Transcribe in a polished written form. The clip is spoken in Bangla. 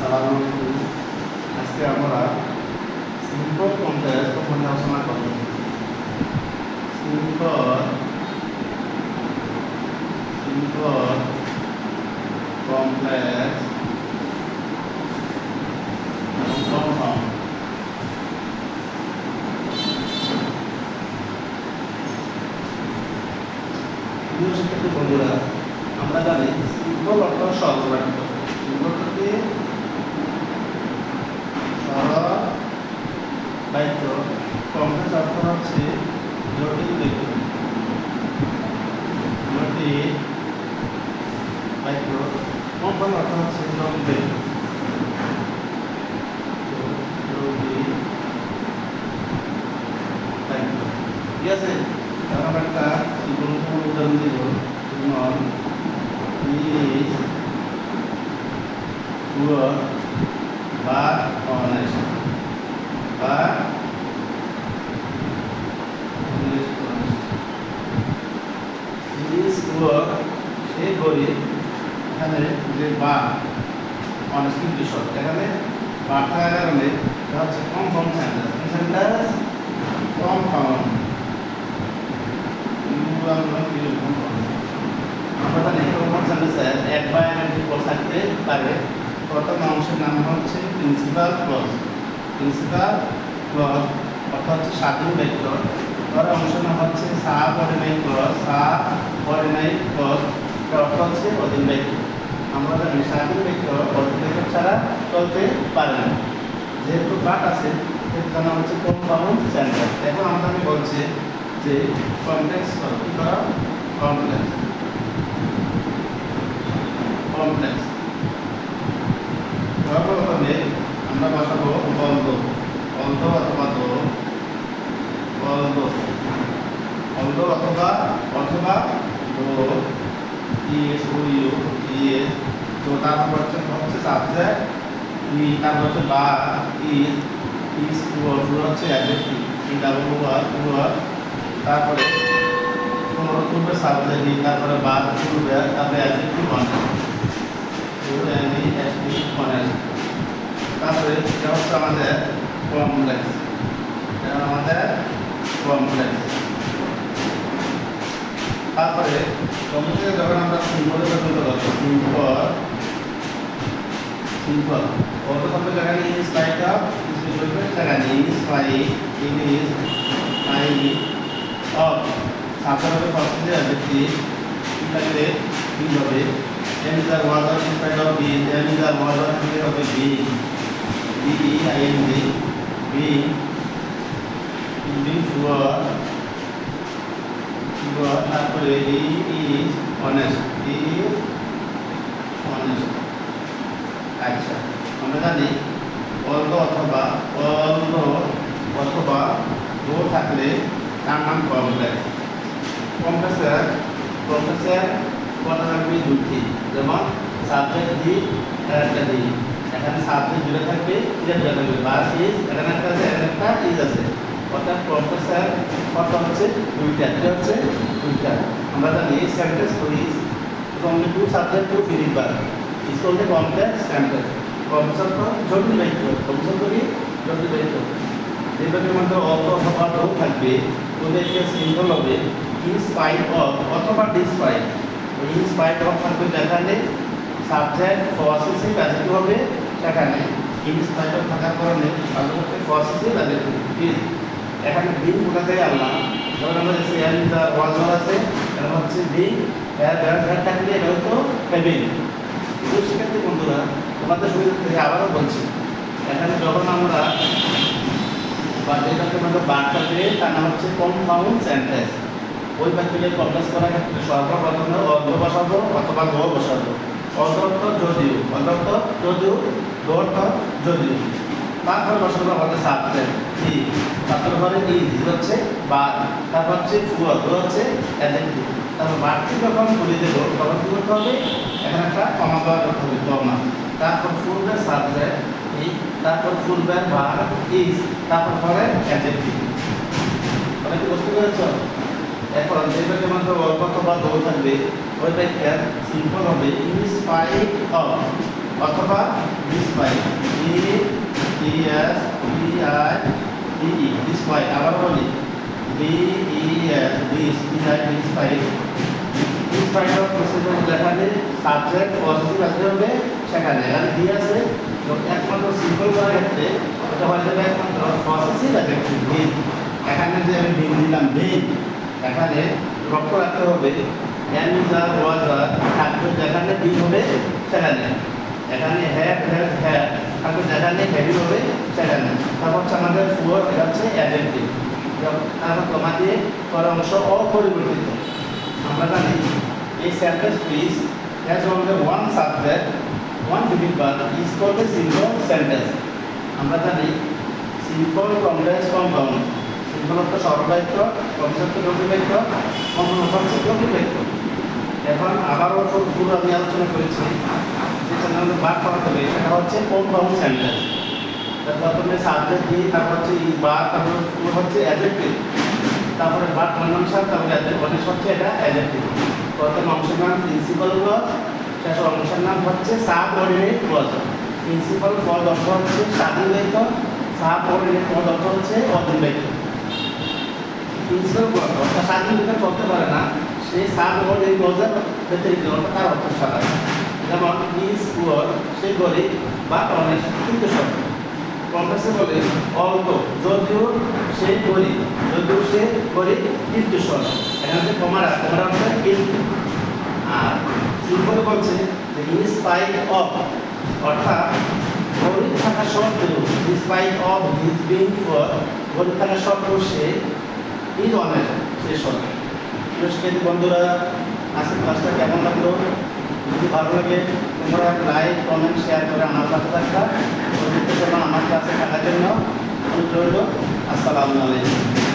আসসালামু আলাইকুম। আজকে আমরা সিম্পল কমপ্লেক্স সম্বন্ধে আলোচনা করব। সিম্পল কমপ্লেক্স এবং কম্পাউন্ড। প্রিয় শিক্ষার্থী বন্ধুরা, আমরা জানি সিম্পল অর্থ সরল বাক্য। সিম্পল অর্থে সরল বাক্য, কমপ্লেক্স অর্থ হচ্ছে জটিল বাক্য। জটিল বাক্য, কম্পাউন্ড অর্থ হচ্ছে জটিল বাক্য। জটিল বাক্য, ঠিক আছে। আমরা একটা গুরুত্বপূর্ণ উদাহরণ দিব। যেমন is poor but honest, but is poor, সে গরিব। এখানে যে বা অনেস্ট কিন্তু শর্ত, এখানে বা থাকার কারণে এটা হচ্ছে কম্পাউন্ড সেন্টেন্স। Sentence compound. আমরা জানি কম্পাউন্ড সেন্টেন্সে এক বা একাধিক ক্লজ থাকতে পারে। প্রথম অংশের নাম হচ্ছে প্রিন্সিপাল ক্লজ। প্রিন্সিপাল ক্লজ অর্থাৎ হচ্ছে স্বাধীন বাক্য। পরের অংশের নাম হচ্ছে সাবঅর্ডিনেট ক্লজ। সাবঅর্ডিনেট ক্লজ অর্থ হচ্ছে অধীন বাক্য। আমরা জানি স্বাধীন বাক্য অধীন বাক্য ছাড়া চলতে পারে না। যেহেতু বাট আছে সেহেতু তার নাম হচ্ছে কম্পাউন্ড সেন্টেন্স। এখন আমাদের বলছে যে কমপ্লেক্স কি করা, কমপ্লেক্স কমপ্লেক্স প্রথমে আমরা বসাবো বলদ। বলদ অথবা দো, বলদ বলদ অথবা অথবা দো, ইএস ও ইউ ইএস। তো তারপর হচ্ছে সাবজেক্ট ই, তারপর হচ্ছে বা ইজ পুয়ার। পুয়ার হচ্ছে অ্যাডজেক্টিভ, ই ডাবল ওয়ার পুয়ার। তারপরে পূর্বে সাবজেক্ট ই, তারপরে বা পূর্বে, তারপরে অ্যাডজেক্টিভ অনেস্ট। তারপরে এটা হচ্ছে আমাদের কমপ্লেক্স। এটা আমাদের কমপ্লেক্স। তারপরে কমপ্লেক্সে যখন আমরা সিম্পলে পরিণত করব, সিম্পল সিম্পল কত শব্দ জায়গায় ইজ লাইক আপ ইজ জায়গায় is five is five of. Subject হবে ফার্স্ট যে অ্যাডজেক্টিভ, এটাকে কি হবে, am is are was of in spite of be, am is are was of থেকে হবে be, B E I N G, be being sure. তারপরে he is honest, he is honest. আচ্ছা, আমরা জানি অল্প অথবা দো থাকলে তার নাম কমপ্লেক্স। কমপ্লেক্সের কথা থাকবে দুটি, যেমন সাবজেক্ট দি একটা দি। এখানে সাবজেক্ট দুটো থাকবে, দুটো থাকবে, বাস ইজ এখানে একটা আছে, এখানে একটা ইজ আছে। অর্থাৎ কমপ্লেক্সের কথা হচ্ছে দুইটা, এটা হচ্ছে দুইটা। আমরা জানি sentence is only two subject to finish verb is called a complex sentence. Complex জটিল বাক্য, কমপ্লেক্স করি জটিল বাক্য। যেটার মধ্যে অল্প অথবা দো থাকবে, ওদেরকে সিম্পল হবে ইন স্পাইট অফ অথবা ডিসপাইট। ওই ইন স্পাইট অফ থাকবে যেখানে সাবজেক্ট পসেসিভ অ্যাডজেক্টিভ হবে, সেখানে ইন স্পাইট অফ থাকার কারণে সাবজেক্টে পসেসিভ অ্যাডজেক্টিভ ইজ। এখানে বিং কোথা থেকে আনলাম, ধরুন আমরা যে এম ইজ আর ওয়াজ আছে, এটা হচ্ছে বিং ব্যবহার থাকলে এটা হতো হ্যাভিং। শিক্ষার্থী বন্ধুরা, তোমাদের সুবিধা থেকে আবারও বলছি, এখানে যখন আমরা বা যেটাকে আমরা বার্তা দিয়ে তার নাম হচ্ছে কম্পাউন্ড সেন্টেন্স। ওই বাক্যকে কমপ্লেক্স করার ক্ষেত্রে সর্বপ্রথমে অর্ধ বসাবো অথবা গো বসাবো। অর্ধ যদিও, অর্ধ যদিও, দো অর্থ যদিও। তারপরে বসাবো আমাদের সাবজেক্ট ই, তারপরে ই হচ্ছে বা, তারপর হচ্ছে ফুয়ার, দো হচ্ছে অ্যাডজেক্টিভ। তারপর বাড়তি যখন বলে দেবো তখন কী করতে হবে, এখানে একটা কমা দেওয়া করতে হবে, কমা। তারপর ফুলবের সাবজেক্ট ই, তারপর ফুলবের ভার্ব ইজ, তারপর পরে অ্যাডজেক্টিভ। অনেকে বুঝতে পেরেছ? এখন যে বাক্যের মধ্যে অল্প অথবা দো থাকবে, ওই বাক্যের সিম্পল হবে ইন স্পাইট অফ। অথবা ডিসপাইট DSPITE ডিসপাইট আবার বলি ডিসপাইট ডিসপাইট অফ প্রসিডিউর যেখানে সাবজেক্ট পজিটিভ আসতে হবে সেখানে এখানে ডি আছে একমাত্র সিম্পল করার ক্ষেত্রে ওটা হয়ে যাবে একমাত্র পজিটিভ অ্যাডজেক্টিভ ভিন এখানে যে আমি ভিন দিলাম ভিন এখানে লক্ষ্য রাখতে হবে অ্যামিজার ওয়াজার থাকবে যেখানে ভিন হবে সেখানে এখানে হ্যাভ থাকবে যেখানে হেভি হবে সেখানে তারপর হচ্ছে আমাদের ফুয়ার এটা হচ্ছে অ্যাডজেক্টিভ তারপর কমা দিয়ে পরের অংশ অপরিবর্তিত আমরা জানি এই sentence please has only one subject one divide verb is called a simple sentence আমরা জানি সিম্পল কমপ্লেক্স কম্পাউন্ড সিম্পল অর্থ সরলবাক্য কমপ্লেক্স জটিলবাক্য কম্পাউন্ড হচ্ছে জটিলবাক্য এখন আবারও পুরো আমি আলোচনা করেছি যে সেন্টেন্স ভাগ করা হবে সেটা হচ্ছে কম্পাউন্ড সেন্টেন্স প্রথমে সাবজেক্ট দিয়ে তারপর হচ্ছে ভাগ তারপর হচ্ছে অ্যাডজেক্টিভ তারপরে ভাগ অনুসার তারপরে অনেক হচ্ছে এটা অ্যাডজেক্টিভ প্রথম অংশের নাম প্রিন্সিপাল ক্লজ শেষ অংশের নাম হচ্ছে সাবঅর্ডিনেট ক্লজ প্রিন্সিপাল পদ অর্থ হচ্ছে স্বাধীন বাক্য সাবঅর্ডিনেট পদ অর্থ হচ্ছে অধীন বাক্য প্রিন্সিপাল ক্লজ অর্থাৎ স্বাধীন বাক্য চলতে পারে না সেই সাবঅর্ডিনেট ক্লজের ব্যতিরিক্ত অর্থাৎ তার অর্থ ছাড়া যেমন ইজ পুয়ার সে গরিব বা অনেক কিন্তু সব কমপ্লেক্সে বলে অল্প যদিও সে গরিব কিন্তু সব এখানে কমারা হচ্ছে কিন্তু আর সিম্পল বলছে যে ইন স্পাইট অফ অর্থাৎ গরিব থাকা সত্ত্বেও spite of his being for গরিব থাকা সত্ত্বেও সে ইজ অনেস্ট সে সৎ শিক্ষার্থী বন্ধুরা আজকের ক্লাসটা কেমন লাগলো যদি ভালো লাগে তোমরা লাইক কমেন্ট শেয়ার করে আমার পাশে থাকবা আমার ক্লাসে থাকার জন্য অনুরোধ রইল। আসসালামু আলাইকুম।